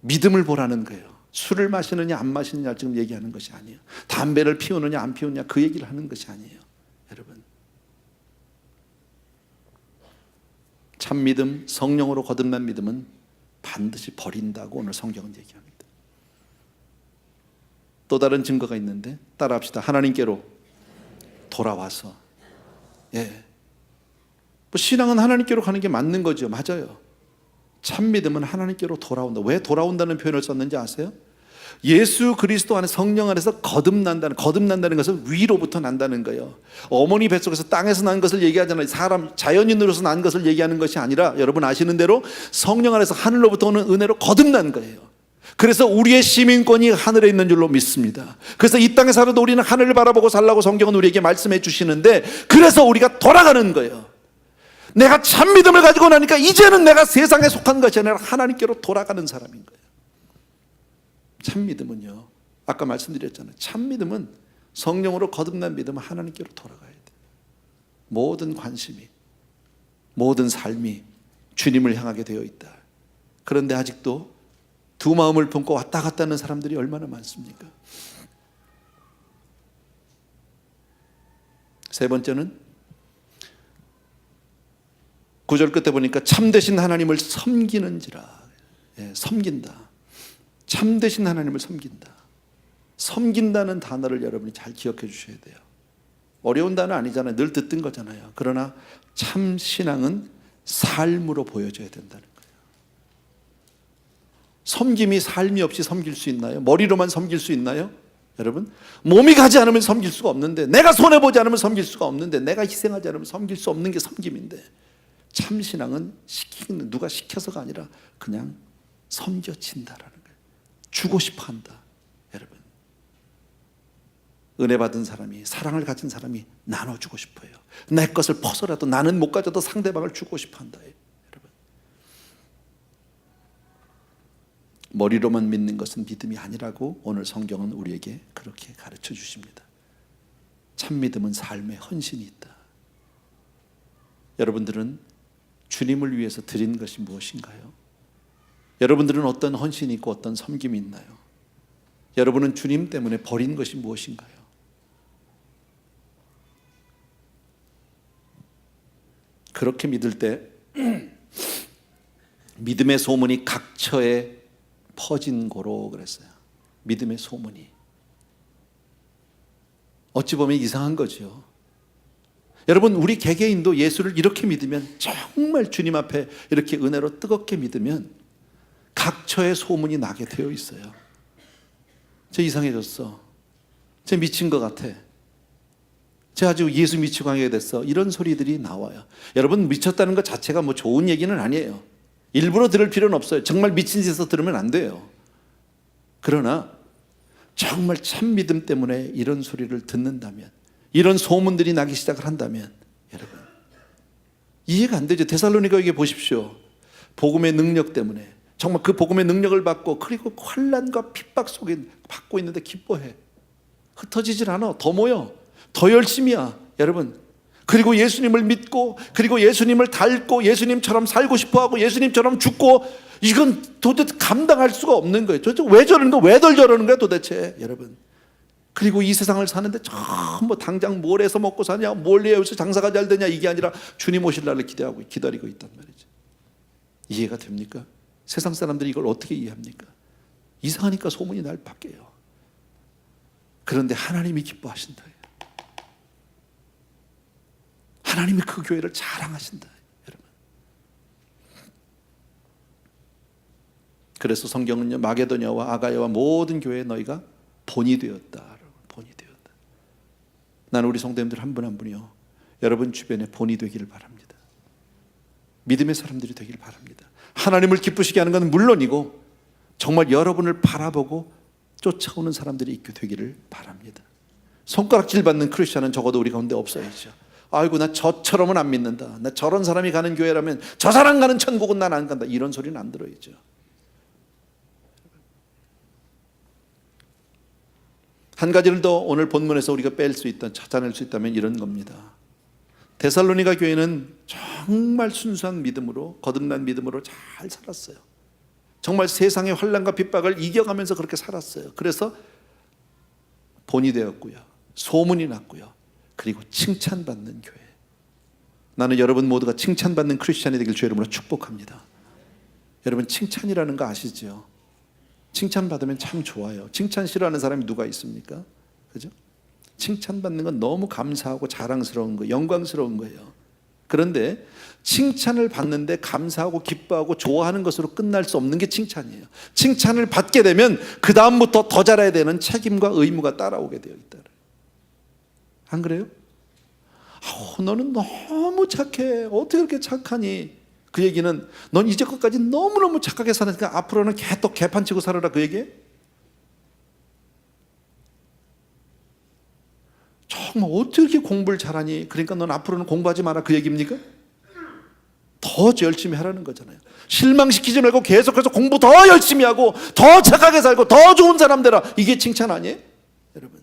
믿음을 보라는 거예요. 술을 마시느냐 안 마시느냐 지금 얘기하는 것이 아니에요. 담배를 피우느냐 안 피우느냐 그 얘기를 하는 것이 아니에요. 여러분, 참 믿음, 성령으로 거듭난 믿음은 반드시 버린다고 오늘 성경은 얘기합니다. 또 다른 증거가 있는데 따라합시다. 하나님께로 돌아와서. 뭐 신앙은 하나님께로 가는 게 맞는 거죠. 맞아요. 참 믿음은 하나님께로 돌아온다. 왜 돌아온다는 표현을 썼는지 아세요? 예수 그리스도 안에, 성령 안에서 거듭난다는 것은 위로부터 난다는 거예요. 어머니 뱃속에서 땅에서 난 것을 얘기하잖아요. 사람 자연인으로서 난 것을 얘기하는 것이 아니라, 여러분 아시는 대로 성령 안에서 하늘로부터 오는 은혜로 거듭난 거예요. 그래서 우리의 시민권이 하늘에 있는 줄로 믿습니다. 그래서 이 땅에 살아도 우리는 하늘을 바라보고 살라고 성경은 우리에게 말씀해 주시는데, 그래서 우리가 돌아가는 거예요. 내가 참 믿음을 가지고 나니까 이제는 내가 세상에 속한 것이 아니라 하나님께로 돌아가는 사람인 거예요. 참 믿음은요, 아까 말씀드렸잖아요. 참 믿음은, 성령으로 거듭난 믿음은 하나님께로 돌아가야 돼요. 모든 관심이, 모든 삶이 주님을 향하게 되어 있다. 그런데 아직도 두 마음을 품고 왔다 갔다 하는 사람들이 얼마나 많습니까? 세 번째는 9절 끝에 보니까 참되신 하나님을 섬기는지라. 섬긴다. 참되신 하나님을 섬긴다. 섬긴다는 단어를 여러분이 잘 기억해 주셔야 돼요. 어려운 단어 아니잖아요. 늘 듣던 거잖아요. 그러나 참 신앙은 삶으로 보여져야 된다는 거예요. 섬김이 삶이 없이 섬길 수 있나요? 머리로만 섬길 수 있나요? 여러분, 몸이 가지 않으면 섬길 수가 없는데, 내가 손해보지 않으면 섬길 수가 없는데, 내가 희생하지 않으면 섬길 수 없는 게 섬김인데, 참 신앙은 누가 시켜서가 아니라 그냥 섬겨진다라는 거예요. 주고 싶어 한다. 여러분, 은혜 받은 사람이, 사랑을 가진 사람이 나눠주고 싶어요. 내 것을 퍼서라도, 나는 못 가져도 상대방을 주고 싶어 한다. 여러분, 머리로만 믿는 것은 믿음이 아니라고 오늘 성경은 우리에게 그렇게 가르쳐 주십니다. 참 믿음은 삶에 헌신이 있다. 여러분들은 주님을 위해서 드린 것이 무엇인가요? 여러분들은 어떤 헌신이 있고 어떤 섬김이 있나요? 여러분은 주님 때문에 버린 것이 무엇인가요? 그렇게 믿을 때 믿음의 소문이 각처에 퍼진 고로 그랬어요. 믿음의 소문이. 어찌 보면 이상한 거죠. 여러분, 우리 개개인도 예수를 이렇게 믿으면, 정말 주님 앞에 이렇게 은혜로 뜨겁게 믿으면 각처에 소문이 나게 되어 있어요. 저 이상해졌어. 저 미친 것 같아. 저 아주 예수 미치고 하게 됐어. 이런 소리들이 나와요. 여러분, 미쳤다는 것 자체가 뭐 좋은 얘기는 아니에요. 일부러 들을 필요는 없어요. 정말 미친 짓에서 들으면 안 돼요. 그러나 정말 참 믿음 때문에 이런 소리를 듣는다면, 이런 소문들이 나기 시작을 한다면, 여러분, 이해가 안 되죠. 데살로니가에게 보십시오. 복음의 능력 때문에, 정말 그 복음의 능력을 받고, 그리고 환난과 핍박 속에 받고 있는데 기뻐해. 흩어지질 않아. 더 모여. 더 열심히야. 여러분, 그리고 예수님을 믿고, 그리고 예수님을 닮고 예수님처럼 살고 싶어하고 예수님처럼 죽고, 이건 도대체 감당할 수가 없는 거예요. 도대체 왜 저러는 거야? 왜들 저러는 거야 도대체, 여러분. 그리고 이 세상을 사는데 전부 당장 뭘 해서 먹고 사냐, 뭘 해야 여기서 장사가 잘 되냐, 이게 아니라 주님 오실 날을 기다리고 있단 말이죠. 이해가 됩니까? 세상 사람들이 이걸 어떻게 이해합니까? 이상하니까 소문이 날 밖에요. 그런데 하나님이 기뻐하신다. 하나님이 그 교회를 자랑하신다, 여러분. 그래서 성경은요, 마게도냐와 아가야와 모든 교회에 너희가 본이 되었다. 본이 되었다. 나는 우리 성도님들 한 분 한 분이요, 여러분 주변에 본이 되기를 바랍니다. 믿음의 사람들이 되기를 바랍니다. 하나님을 기쁘시게 하는 건 물론이고 정말 여러분을 바라보고 쫓아오는 사람들이 있게 되기를 바랍니다. 손가락질 받는 크리스천은 적어도 우리 가운데 없어야죠. 아이고, 나 저처럼은 안 믿는다, 나 저런 사람이 가는 교회라면 저 사람 가는 천국은 난 안 간다, 이런 소리는 안 들어야죠. 한 가지를 더 오늘 본문에서 우리가 찾아낼 수 있다면 이런 겁니다. 데살로니가 교회는 정말 순수한 믿음으로, 거듭난 믿음으로 잘 살았어요. 정말 세상의 환난과 핍박을 이겨가면서 그렇게 살았어요. 그래서 본이 되었고요, 소문이 났고요, 그리고 칭찬받는 교회. 나는 여러분 모두가 칭찬받는 크리스찬이 되길 주의 이름으로 축복합니다. 여러분, 칭찬이라는 거 아시죠? 칭찬받으면 참 좋아요. 칭찬 싫어하는 사람이 누가 있습니까? 그죠? 칭찬받는 건 너무 감사하고 자랑스러운 거, 영광스러운 거예요. 그런데 칭찬을 받는데 감사하고 기뻐하고 좋아하는 것으로 끝날 수 없는 게 칭찬이에요. 칭찬을 받게 되면 그 다음부터 더 잘해야 되는 책임과 의무가 따라오게 되어 있다. 안 그래요? 너는 너무 착해, 어떻게 그렇게 착하니? 그 얘기는 넌 이제까지 너무너무 착하게 살았으니까 앞으로는 또 개판치고 살아라, 그 얘기예요? 정말 어떻게 이렇게 공부를 잘하니? 그러니까 넌 앞으로는 공부하지 마라, 그 얘기입니까? 더 열심히 하라는 거잖아요. 실망시키지 말고 계속해서 공부 더 열심히 하고 더 착하게 살고 더 좋은 사람 되라, 이게 칭찬 아니에요? 여러분,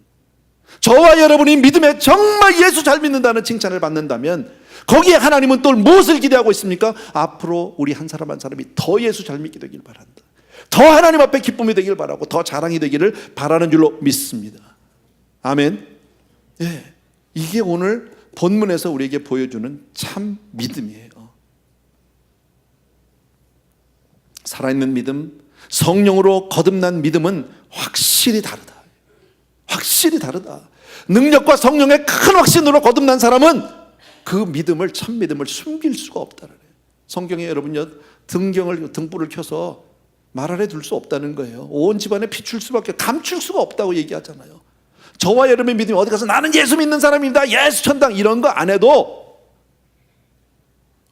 저와 여러분이 믿음에 정말 예수 잘 믿는다는 칭찬을 받는다면 거기에 하나님은 또 무엇을 기대하고 있습니까? 앞으로 우리 한 사람 한 사람이 더 예수 잘 믿게 되길 바란다, 더 하나님 앞에 기쁨이 되길 바라고 더 자랑이 되기를 바라는 줄로 믿습니다. 아멘. 예, 이게 오늘 본문에서 우리에게 보여주는 참 믿음이에요. 살아있는 믿음, 성령으로 거듭난 믿음은 확실히 다르다. 확실히 다르다. 능력과 성령의 큰 확신으로 거듭난 사람은 그 믿음을, 참 믿음을 숨길 수가 없다는 거예요. 성경에 여러분요, 등불을 켜서 말 아래 둘 수 없다는 거예요. 온 집안에 비출 수밖에, 감출 수가 없다고 얘기하잖아요. 저와 여러분의 믿음이 어디 가서 나는 예수 믿는 사람입니다, 예수 천당, 이런 거 안 해도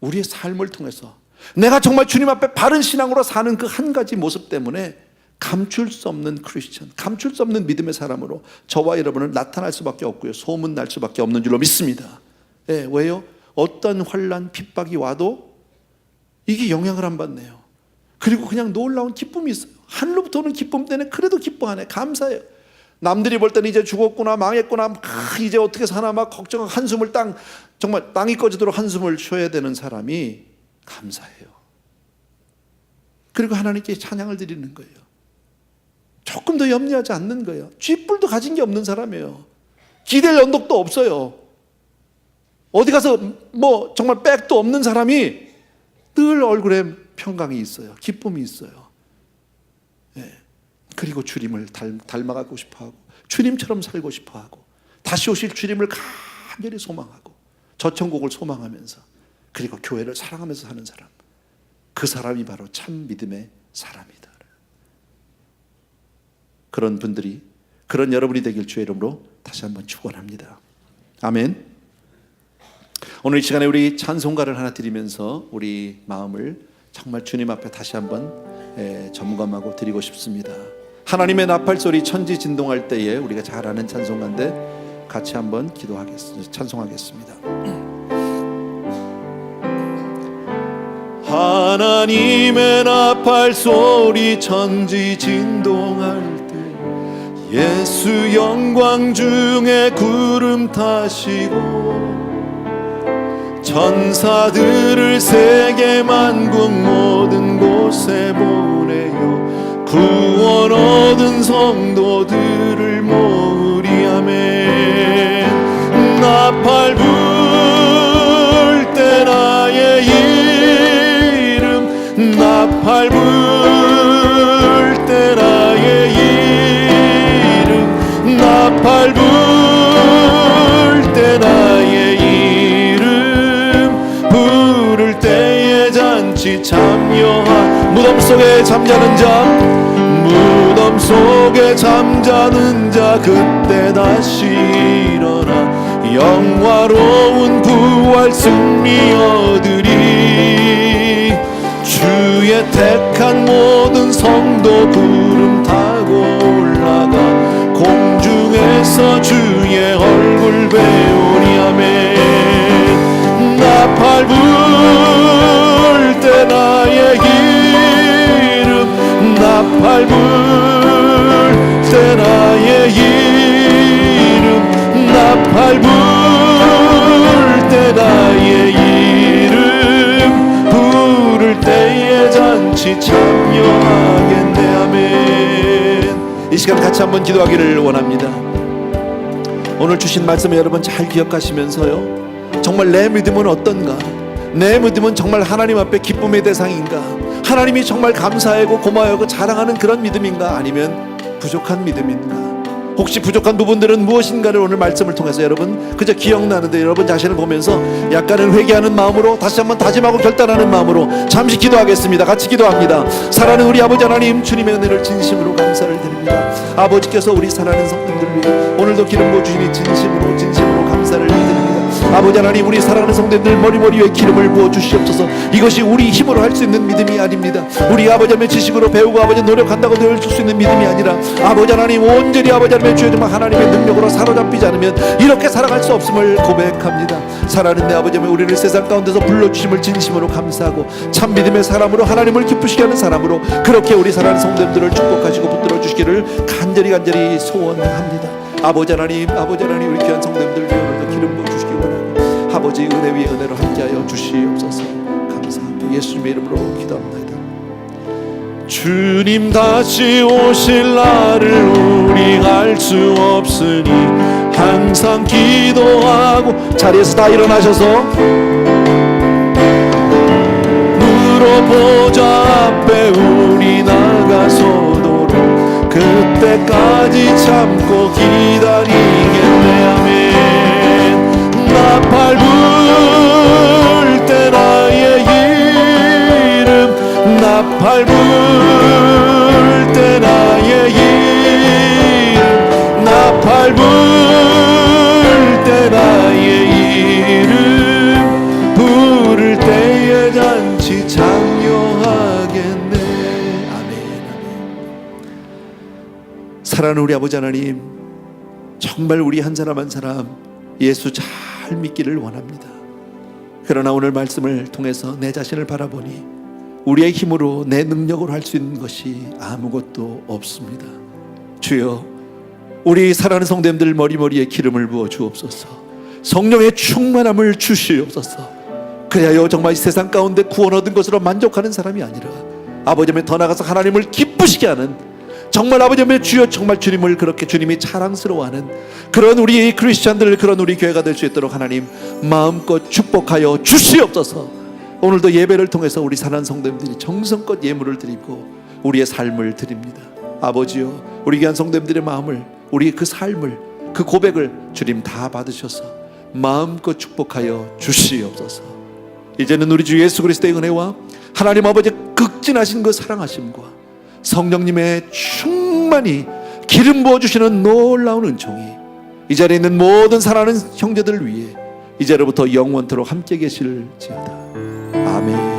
우리의 삶을 통해서 내가 정말 주님 앞에 바른 신앙으로 사는 그 한 가지 모습 때문에 감출 수 없는 크리스천, 감출 수 없는 믿음의 사람으로 저와 여러분은 나타날 수밖에 없고요, 소문날 수밖에 없는 줄로 믿습니다. 예, 왜요? 어떤 환난, 핍박이 와도 이게 영향을 안 받네요. 그리고 그냥 놀라운 기쁨이 있어요. 하늘로부터 오는 기쁨 때문에 그래도 기뻐하네, 감사해요. 남들이 볼 때는 이제 죽었구나, 망했구나, 이제 어떻게 사나 막 걱정하고 한숨을 정말 땅이 꺼지도록 한숨을 쉬어야 되는 사람이 감사해요. 그리고 하나님께 찬양을 드리는 거예요. 조금 더 염려하지 않는 거예요. 쥐뿔도 가진 게 없는 사람이에요. 기댈 언덕도 없어요. 어디 가서 뭐 정말 백도 없는 사람이 늘 얼굴에 평강이 있어요. 기쁨이 있어요. 예. 그리고 주님을 닮아가고 싶어하고 주님처럼 살고 싶어하고 다시 오실 주님을 간절히 소망하고 저 천국을 소망하면서 그리고 교회를 사랑하면서 사는 사람, 그 사람이 바로 참 믿음의 사람이다. 그런 분들이, 그런 여러분이 되길 주의 이름으로 다시 한번 축원합니다. 아멘. 오늘 이 시간에 우리 찬송가를 하나 드리면서 우리 마음을 정말 주님 앞에 다시 한번 점검하고 드리고 싶습니다. 하나님의 나팔소리 천지 진동할 때에 우리가 잘 아는 찬송가인데 같이 한번 찬송하겠습니다. 하나님의 나팔소리 천지 진동할 때 예수 영광 중에 구름 타시고 천사들을 세계 만국 모든 곳에 보내요. 구원 얻은 성도들을 모으리. 아멘. 나팔 불 때 나의 이름, 나팔 불 때 나의 이름, 나팔 불 때 나의 이름 부를 때에 잔치 참여한. 무덤 속에 잠자는 자, 무덤 속에 잠자는 자 그때 다시 일어나 영화로운 부활 승리 얻으리. 주의 택한 모든 성도 구름 타고 올라가 공중에서 주의 얼굴 배우리. 아멘. 나팔 불 때 나의 이름, 나팔 불 때 나의 이름, 나팔 불 때 나의 이름 부를 때에 잔치 참여하겠네. 아멘. 이 시간 같이 한번 기도하기를 원합니다. 오늘 주신 말씀 여러분 잘 기억하시면서요, 정말 내 믿음은 어떤가? 내 믿음은 정말 하나님 앞에 기쁨의 대상인가? 하나님이 정말 감사하고 고마워하고 자랑하는 그런 믿음인가? 아니면 부족한 믿음인가? 혹시 부족한 부분들은 무엇인가를 오늘 말씀을 통해서 여러분 그저 기억나는데 여러분 자신을 보면서 약간은 회개하는 마음으로 다시 한번 다짐하고 결단하는 마음으로 잠시 기도하겠습니다. 같이 기도합니다. 사랑하는 우리 아버지 하나님, 주님의 은혜를 진심으로 감사를 드립니다. 아버지께서 우리 사랑하는 성도들을 위해 오늘도 기름 부어주시니 진심으로 감사를 드립니다. 아버지 하나님, 우리 사랑하는 성도들 머리 위에 기름을 부어 주시옵소서. 이것이 우리 힘으로 할 수 있는 믿음이 아닙니다. 우리 아버지 하나님의 지식으로 배우고 아버지 노력한다고 늘 줄 수 있는 믿음이 아니라 아버지 하나님 온전히 아버지 하나님의 주여 정말 하나님의 능력으로 사로잡히지 않으면 이렇게 살아갈 수 없음을 고백합니다. 사랑하는 내 아버지 하나님, 우리를 세상 가운데서 불러주심을 진심으로 감사하고 참 믿음의 사람으로 하나님을 기쁘시게 하는 사람으로 그렇게 우리 사랑하는 성도들을 축복하시고 붙들어 주시기를 간절히 소원합니다. 아버지 하나님 우리 귀한 성도들 위해 오늘도 기름 부어 주시기 원하고 아버지 은혜 위에 은혜로 함께하여 주시옵소서. 감사합니다. 예수님의 이름으로 기도합니다. 주님 다시 오실 날을 우리 알 수 없으니 항상 기도하고 자리에서 다 일어나셔서 물어보자 앞에 우리 나가서도록 그때까지 참고 기다리겠네. 아멘. 나팔 불 때 나의 이름, 나팔 불 때 나의 이름, 나팔 불 때 나의 이름 부를 때에 잔치 참여하겠네. 아멘. 사랑하는 우리 아버지 하나님, 정말 우리 한 사람 한 사람 예수 잘 믿기를 원합니다. 그러나 오늘 말씀을 통해서 내 자신을 바라보니 우리의 힘으로 내 능력으로 할 수 있는 것이 아무것도 없습니다. 주여, 우리 사랑하는 성도님들 머리에 기름을 부어 주옵소서. 성령의 충만함을 주시옵소서. 그리하여 정말 이 세상 가운데 구원 얻은 것으로 만족하는 사람이 아니라 아버지 더 나아가서 하나님을 기쁘시게 하는, 정말 아버지의 주여 정말 주님을 그렇게 주님이 자랑스러워하는 그런 우리 크리스찬들, 그런 우리 교회가 될 수 있도록 하나님 마음껏 축복하여 주시옵소서. 오늘도 예배를 통해서 우리 사랑하는 성도님들이 정성껏 예물을 드리고 우리의 삶을 드립니다. 아버지요, 우리 귀한 성도님들의 마음을, 우리 그 삶을, 그 고백을 주님 다 받으셔서 마음껏 축복하여 주시옵소서. 이제는 우리 주 예수 그리스도의 은혜와 하나님 아버지의 극진하신 그 사랑하심과 성령님의 충만히 기름 부어주시는 놀라운 은총이 이 자리에 있는 모든 사랑하는 형제들을 위해 이제로부터 영원토록 함께 계실지어다. 아멘.